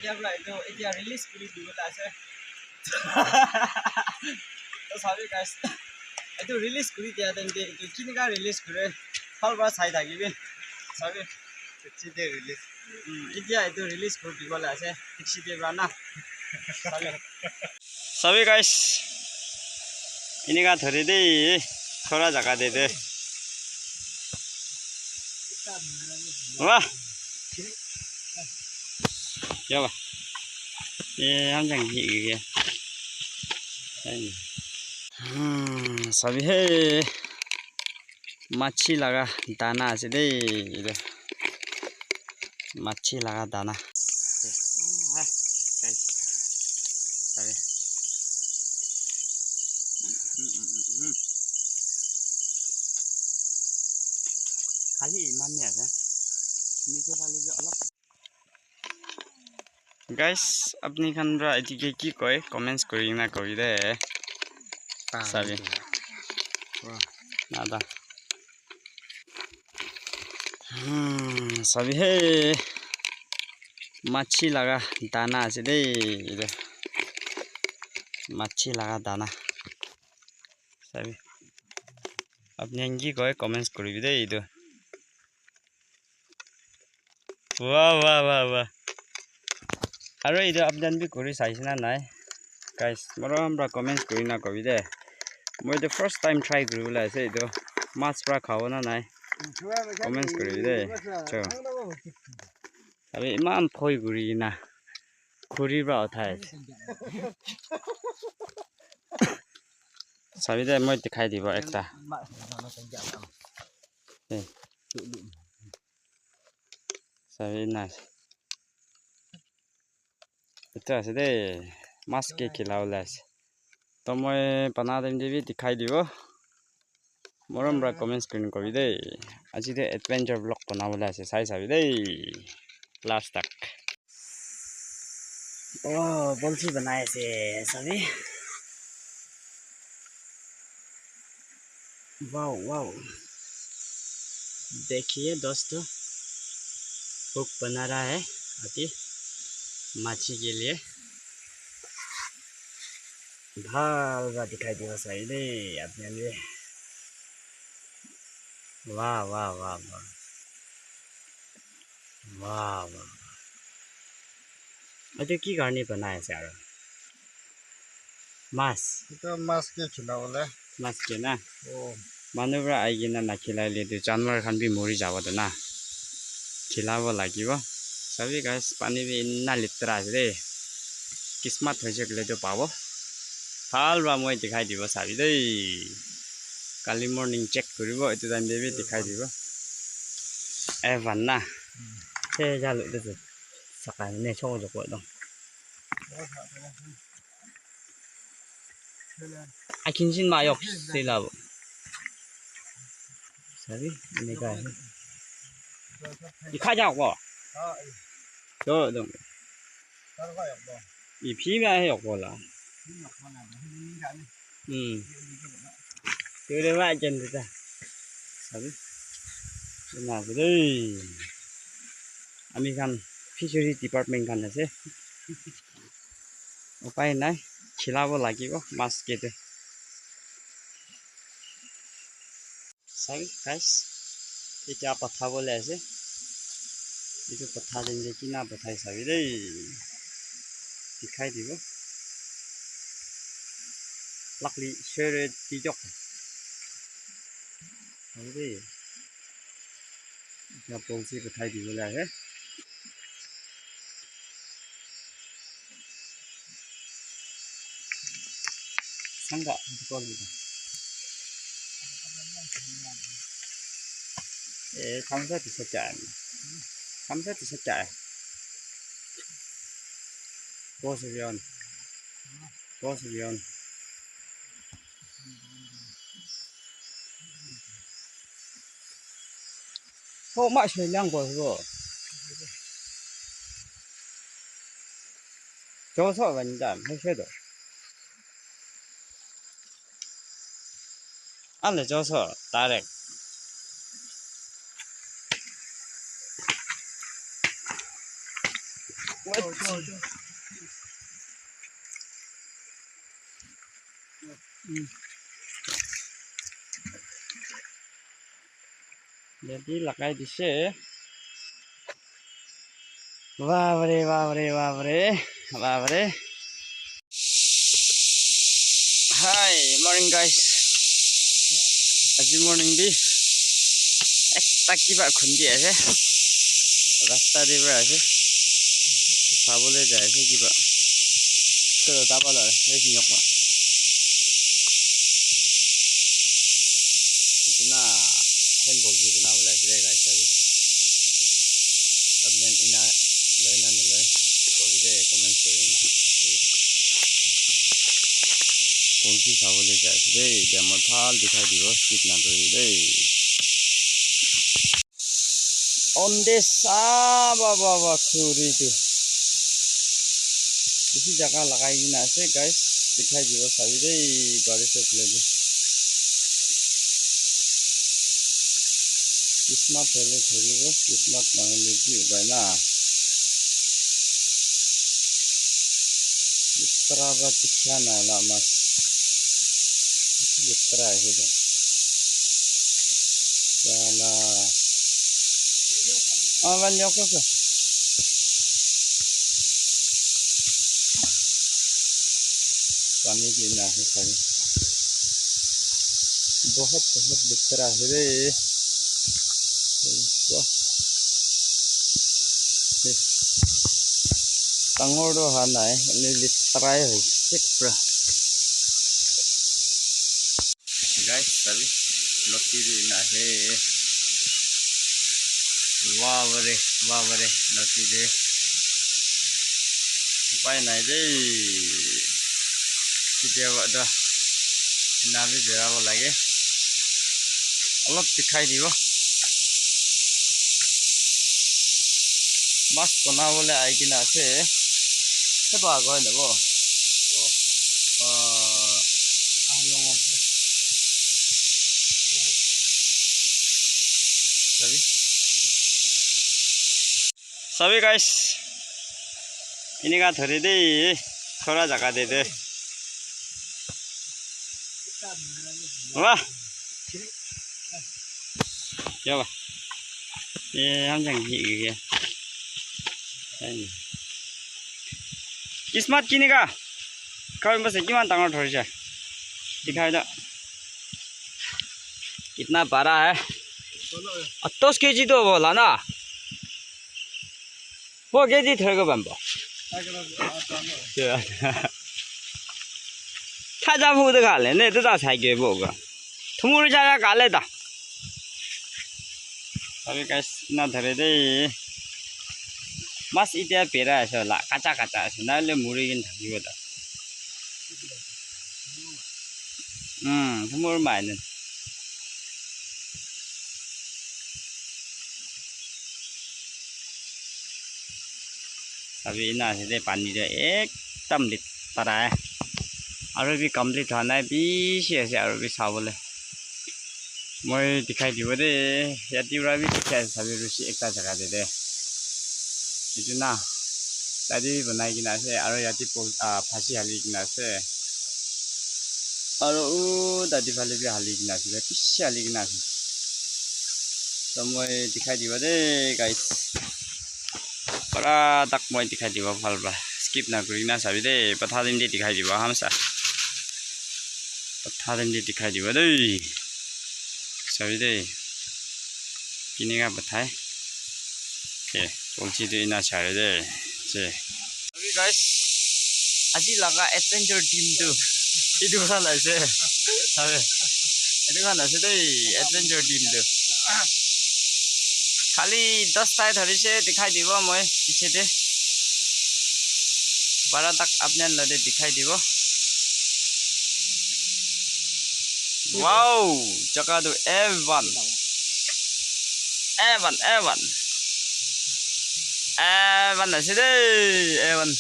Diabla itu dia release kuri dulu lah saya. Terus habis guys, itu release kuri dia dan dia itu kini kan release kuri, hal berat saya lagi bin, habis kecil dia release. Dia itu release kuri dulu lah saya, kecil dia berana. Habis guys, ini kan thori deh, thora jaga deh deh. Wah. Yo ba. Em chẳng gì kìa. Sabi he machi laga dana ase dei. Machi laga dana. Sabi. Kali iman ni ase. Niche wale jo alop. Guys, apni khanra etike ki koy comments kori na koi de. Sabi. Nada. Sabi he machi laga dana ase dei. Machi laga dana. Sabi. Apni ki koy comments kori de idu. Wah. Aro idu update bhi kori saisna nai guys moro amra comments kori na kobi de moi the first time try koribole ase idu maছ pra khao na nai comments kori de cho abe iman phoi guri na khuri bra uthai sabi de moi dikhai dibo ekta sabi nice itu ase de mas ke khilawle ase to moi bana dem de bi dikhai dibo morom bra comments kori kobi de aji de adventure vlog banabole ase sai sabi de last tak oh bolchi banaye ase sabi wow देखिए दोस्तों hook बना रहा है अभी माछी के लिए भालवा दिखाई दे रहा है अपने लिए वाह अरे की करने बनाया है यार मास itu mas ke khilawle मास के ना oh मानुब्रा आइगे ना खिलाइले तो जानवर खान भी मरि जाबो त ना खिलाबो लागिबो सबै गाइस पानी भी इन्ना लित्रा रे किस्मत होइसकले तो पाबो फालबा মই दिखाई दिबो साबि दे काली मॉर्निंग चेक करिबो एतो टाइम देबे दिखाई दिबो ए भन्ना से जालु दे सकाय ने छौ जको दं आखिनसिन मायक सिलाबो sabi ini kan ikhá chọc bỏ đó đừng ý phí mà hay học là từ đây vài chân rồi ta sabi cái nào vậy đây American Fisheries Department kan আছে উপায় নাই খিলাব লাগিব মাছ কেটে Sorry guys, itu apa boleh aja. Itu patah jadi kina patah sabi deh. Dikhai dibo. Luckily share dijok. Sabi deh. Itu polisi patah dibo lah ya. Sangga itu polisi. Kamsa bisa cak. Kamsa bisa cak. Bos Rion. Kok mak selang bos go. Joso banjam, hai do. Alle joso tarik. Jadi lakai dise. Babre. Hi, morning guys. আজি morning di. Ekta kiba khundi ase. Rasta de ba ase. Sabole jai ase kiba. To tabala ase nyokma. Itna hen bolji banawala ase guys abi. Abnen ina loina naloi kori de comment kori na. Bolji sabole jai ase de demo thal dikhai dibo skip na kori de. On this baba khuri tu isi jaga lagai gina ase guys dikhai dibo sabi dei gari se le de kismat hole thoribo kismat na hole ki ubai na litra ba tikha na la mas litra he de sala van yok पानी पीना है सारी बहुत दिख रहा है रे तंगोड़ो हाना है लित्राय है चिप्रा गाइस सभी लोटी ना है वाह बरे लोटी दे उपाय नहीं दे Ketika ada nabi berapa lagi, Allah dikai diwa, mas kena boleh aiki nase, apa agak ada bo, Sabi guys, ini kan hari deh, थोड़ा जगह दे दे वाह क्या बा ये हम जंगी गया किस्मत किनेगा कभी बस किमान तंगड़ थोड़ी सा दिखाई दो कितना बड़ा है 10 kg तो बोला ना वो kg थोड़े को बंबो 타자 보드 갈래 내 뜨다 살게 보고 투무를 자야 갈래다 tapi guys na dhare dei mas itia pera ase la kacha ase nale muri gin thakibo da thumur maine tapi ina ase de pani de ekdam litara hai aru bi complete hona hai bishi ase aru bi sabole moi dikhai dibo de yati ura bi dikhai sabi rusi ekta jaga de de itu na tadi banai gina ase aru yati phasi hali gina ase aru tadi phale bi hali gina ase bishi hali gina ase so moi dikhai dibo de guys para tak moi dikhai dibo bhalba skip na kuri na sabi de patha dim de dikhai dibo hamsa patha dim de dikhai dibo de sabi de kininga bathai ke polchi de ina chare de je sabi guys aji laga adventure team tu itu kan ase sabe itu kan ase de adventure team tu खाली 10 tie धरि से दिखाई दिबो মই पीछे दे 12 तक अपने लदे दिखाई दिबो वाओ जगह तो A1 আছে দে A1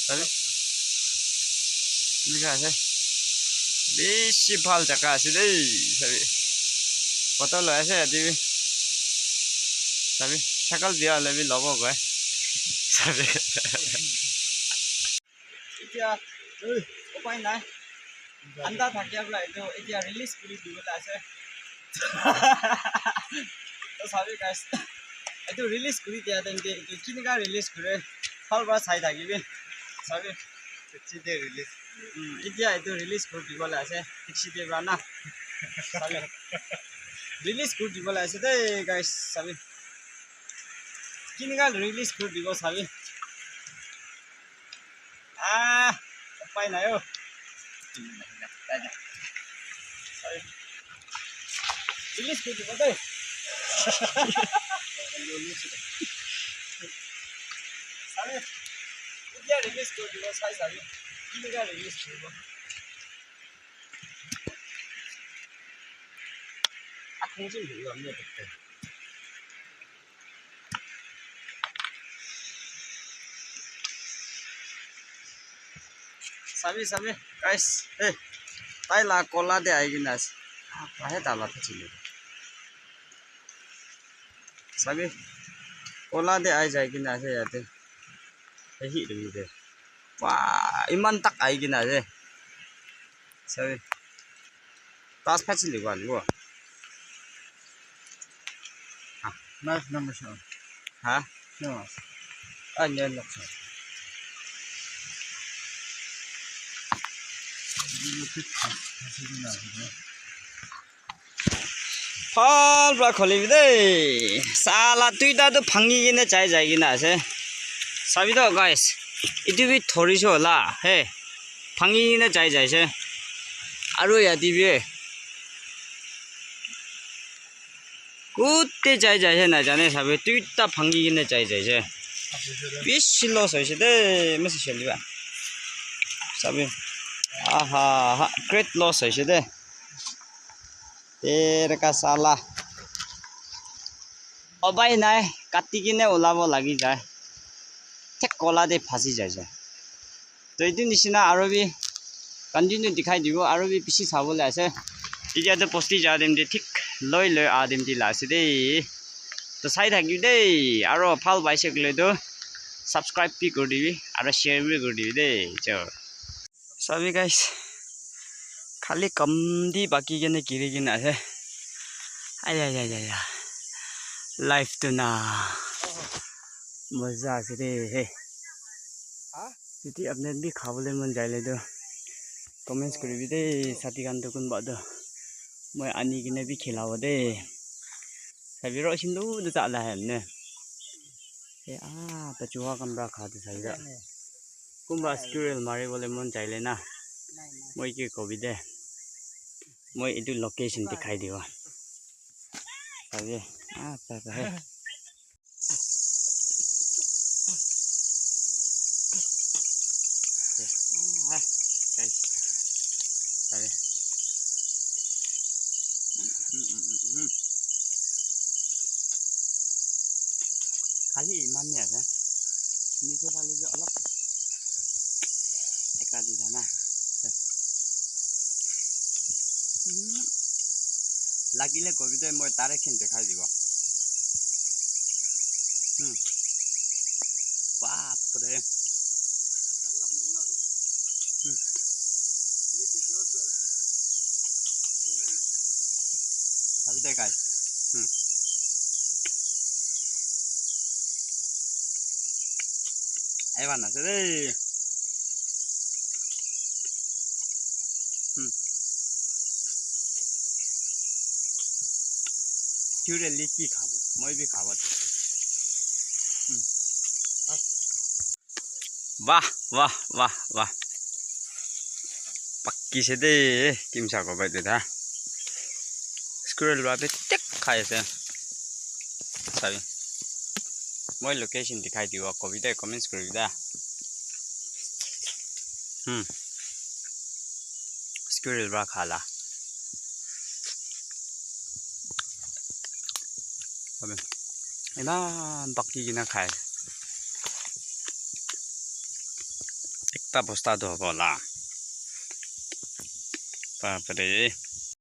তাহলে লিখা আছে বেশি ভাল জায়গা আছে দেই সবি কত লয় আছে দিবি সবি ছাগল বিয়া লেবি লব গয় সাবে এতিয়া উপায় নাই আন্দা থাকে বলা এটো এতিয়া রিলিজ কৰি দিবলে আছে তো সাবে গাইস এটো ৰিলিজ কৰি দিয়া তেন্তে এটো কিনকা ৰিলিজ কৰে ফলবা চাই থাকিবি সাবে চিদে ৰিলিজ এতিয়া এটো ৰিলিজ কৰি দিবলে আছে ঠিকছি দিবা না সাবে ৰিলিজ কৰি দিবলে আছে দে গাইস সাবে কিনকা ৰিলিজ কৰি দিব সাবে উপায় নাই ও ৰিলিজ কৰি দিব দে সাবে এতিয়া ৰিলিজ কৰি দিব চাই সাবে কিনকা ৰিলিজ কৰিব আখংজি দিব আমি দেখতে sabi guys tai la kola de aigina apa he tala thachile sabi kola de ai jaigina ase yate hi de de wa iman tak aigina ase sabi tas phachile ba libo nice number show ha no anya loksa ফল পৰা খলিবি দেই সালা তুইটা তো ভাঙি কিনে চাই যাই কিনে আছে চাবি তো গাইছ ইটো বি ধৰিছো হলা হে ভাঙি কিনে চাই যাইছে আৰু ইয়াত বি কুতে চাই যাইছে নাজানে চাবি তুইটা ভাঙি কিনে চাই যাইছে বেছি লছ হৈছে দেই মেছি চলিবা চাবি aha great loss hoise de tere ka sala obai nai kati kine olabo lagi jay thek kola de phasi jay jay to etu nisina aro bi continue dikhai dibo aro bi pichi sabole ase এতিয়া to posti ja dem de thik loi a dem di la ase de to sai thaki de aro phal baise kle to subscribe pi kor dibi aro share bi kor dibi de cho sabi guys खाली कमदी बाकी के ने गिरी के ना है आया life तो ना मजा से रे है अपने भी खावले मन जाइले तो कमेंट्स करी भी दे साथी कान तो कुन बादो मैं आनी के ने भी खिलाओ दे सभी रो सिंदू तो चाला है ने ए तो चुहा कमरा खा दे सही दा कुंबा स्क्यूरल मारे बोले मन जाइले ना मैं के कोबी दे मैं इधर लोकेशन दिखाई दिवा अरे अच्छा है अरे खाली इमान नहीं है नीचे वाले जो अलग एक आदि जाना লাগিলে কবিতে মই ডাইৰেকশন দেখাই দিব বাপৰে চাবি দে গাইছ এবাৰ নাছে দেই क्यों लिखी खाबो मैं भी खाबो वाह वाह वाह वाह पक्की से दे किमसा को बैठे था स्क्रूल वापे टिक खाए से सभी मैं लोकेशन दिखाई दियो कविता कमेंट्स कर दिया स्क्रूल वा खाला इमान बाकी किना खाए एकटा बस्ता तो होला बाप रे